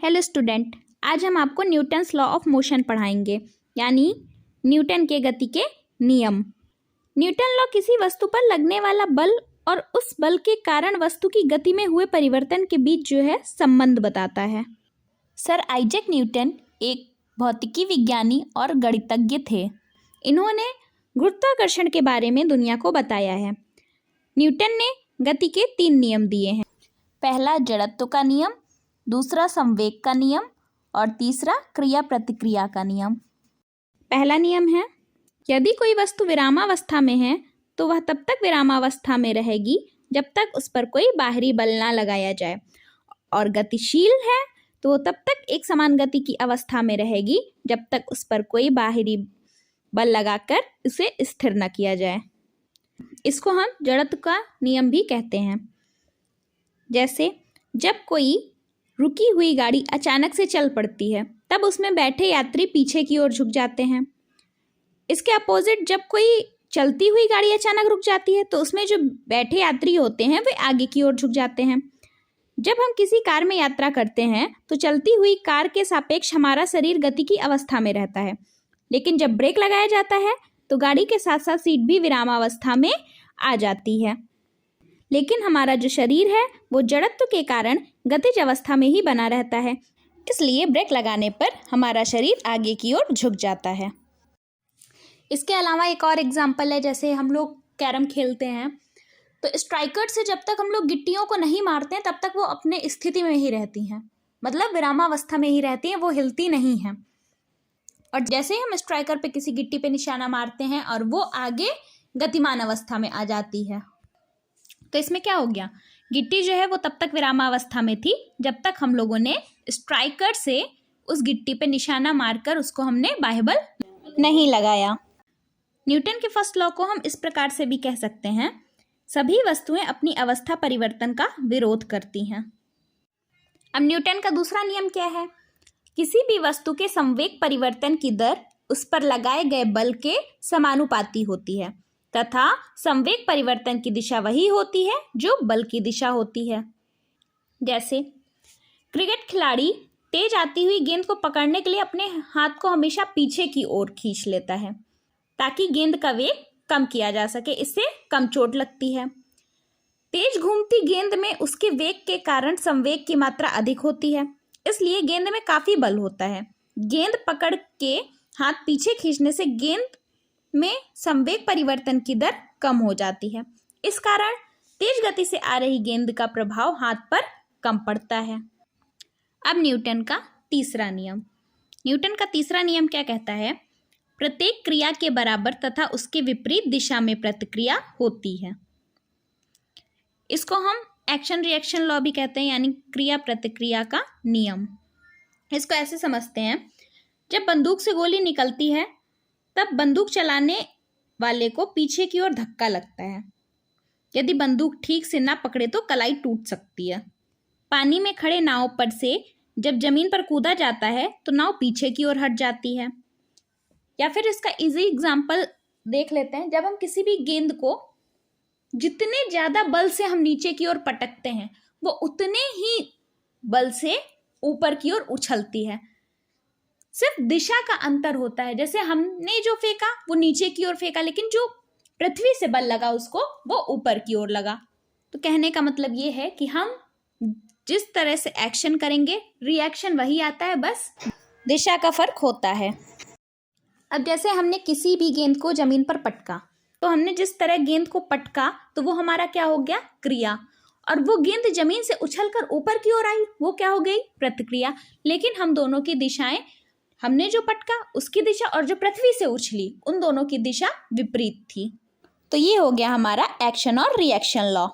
Hello student, आज हम आपको न्यूटन्स लॉ ऑफ मोशन पढ़ाएंगे, यानी न्यूटन के गति के नियम। न्यूटन लॉ किसी वस्तु पर लगने वाला बल और उस बल के कारण वस्तु की गति में हुए परिवर्तन के बीच जो है संबंध बताता है। सर आइजैक न्यूटन एक भौतिकी विज्ञानी और गणितज्ञ थे। इन्होंने गुरुत्वाकर्षण के बारे में दुनिया को बताया है। न्यूटन ने गति के 3 नियम दिए हैं। पहला जड़त्व का नियम, दूसरा संवेग का नियम और तीसरा क्रिया प्रतिक्रिया का नियम। पहला नियम है, यदि कोई वस्तु विरामावस्था में है तो वह तब तक विरामावस्था में रहेगी जब तक उस पर कोई बाहरी बल ना लगाया जाए, और गतिशील है तो तब तक एक समान गति की अवस्था में रहेगी जब तक उस पर कोई बाहरी बल लगाकर उसे स्थिर न किया जाए। इसको हम जड़त्व का नियम भी कहते हैं। जैसे जब कोई रुकी हुई गाड़ी अचानक से चल पड़ती है तब उसमें बैठे यात्री पीछे की ओर झुक जाते हैं। इसके अपोजिट जब कोई चलती हुई गाड़ी अचानक रुक जाती है तो उसमें जो बैठे यात्री होते हैं वे आगे की ओर झुक जाते हैं। जब हम किसी कार में यात्रा करते हैं तो चलती हुई कार के सापेक्ष हमारा शरीर गति की अवस्था में रहता है, लेकिन जब ब्रेक लगाया जाता है तो गाड़ी के साथ साथ सीट भी विरामावस्था में आ जाती है। लेकिन हमारा जो शरीर है वो जड़त्व के कारण गतिज अवस्था में ही बना रहता है, इसलिए ब्रेक लगाने पर हमारा शरीर आगे की ओर झुक जाता है। इसके अलावा एक और एग्जाम्पल है, जैसे हम लोग कैरम खेलते हैं तो स्ट्राइकर से जब तक हम लोग गिट्टियों को नहीं मारते हैं तब तक वो अपने स्थिति में ही रहती हैं, मतलब विरामावस्था में ही रहती हैं, वो हिलती नहीं हैं। और जैसे ही हम स्ट्राइकर पे किसी गिट्टी पे निशाना मारते हैं और वो आगे गतिमान अवस्था में आ जाती है। तो इसमें क्या हो गया, गिट्टी जो है वो तब तक विरामावस्था में थी जब तक हम लोगों ने स्ट्राइकर से उस गिट्टी पे निशाना मारकर उसको हमने बाह्य बल नहीं लगाया। न्यूटन के फर्स्ट लॉ को हम इस प्रकार से भी कह सकते हैं, सभी वस्तुएं अपनी अवस्था परिवर्तन का विरोध करती हैं। अब न्यूटन का दूसरा नियम क्या है, किसी भी वस्तु के संवेग परिवर्तन की दर उस पर लगाए गए बल के समानुपाती होती है तथा संवेग परिवर्तन की दिशा वही होती है जो बल की दिशा होती है। जैसे क्रिकेट खिलाड़ी तेज आती हुई गेंद को पकड़ने के लिए अपने हाथ को हमेशा पीछे की ओर खींच लेता है ताकि गेंद का वेग कम किया जा सके, इससे कम चोट लगती है। तेज घूमती गेंद में उसके वेग के कारण संवेग की मात्रा अधिक होती है, इसलिए गेंद में काफी बल होता है। गेंद पकड़ के हाथ पीछे खींचने से गेंद में संवेग परिवर्तन की दर कम हो जाती है, इस कारण तेज गति से आ रही गेंद का प्रभाव हाथ पर कम पड़ता है। अब न्यूटन का तीसरा नियम, न्यूटन का तीसरा नियम क्या कहता है, प्रत्येक क्रिया के बराबर तथा उसके विपरीत दिशा में प्रतिक्रिया होती है। इसको हम एक्शन रिएक्शन लॉ भी कहते हैं, यानी क्रिया प्रतिक्रिया का नियम। इसको ऐसे समझते हैं, जब बंदूक से गोली निकलती है तब बंदूक चलाने वाले को पीछे की ओर धक्का लगता है। यदि बंदूक ठीक से ना पकड़े तो कलाई टूट सकती है। पानी में खड़े नाव पर से जब जमीन पर कूदा जाता है तो नाव पीछे की ओर हट जाती है। या फिर इसका इजी एग्जांपल देख लेते हैं, जब हम किसी भी गेंद को जितने ज्यादा बल से हम नीचे की ओर पटकते हैं वो उतने ही बल से ऊपर की ओर उछलती है, सिर्फ दिशा का अंतर होता है। जैसे हमने जो फेंका वो नीचे की ओर फेंका, लेकिन जो पृथ्वी से बल लगा उसको वो ऊपर की ओर लगा। तो कहने का मतलब ये है कि हम जिस तरह से एक्शन करेंगे रिएक्शन वही आता है, बस दिशा का फर्क होता है। अब जैसे हमने किसी भी गेंद को जमीन पर पटका, तो हमने जिस तरह गेंद को पटका तो वो हमारा क्या हो गया, क्रिया, और वो गेंद जमीन से उछलकर ऊपर की ओर आई, वो क्या हो गई, प्रतिक्रिया। लेकिन हम दोनों की दिशाएं, हमने जो पटका उसकी दिशा और जो पृथ्वी से उछली उन दोनों की दिशा विपरीत थी। तो ये हो गया हमारा एक्शन और रिएक्शन लॉ।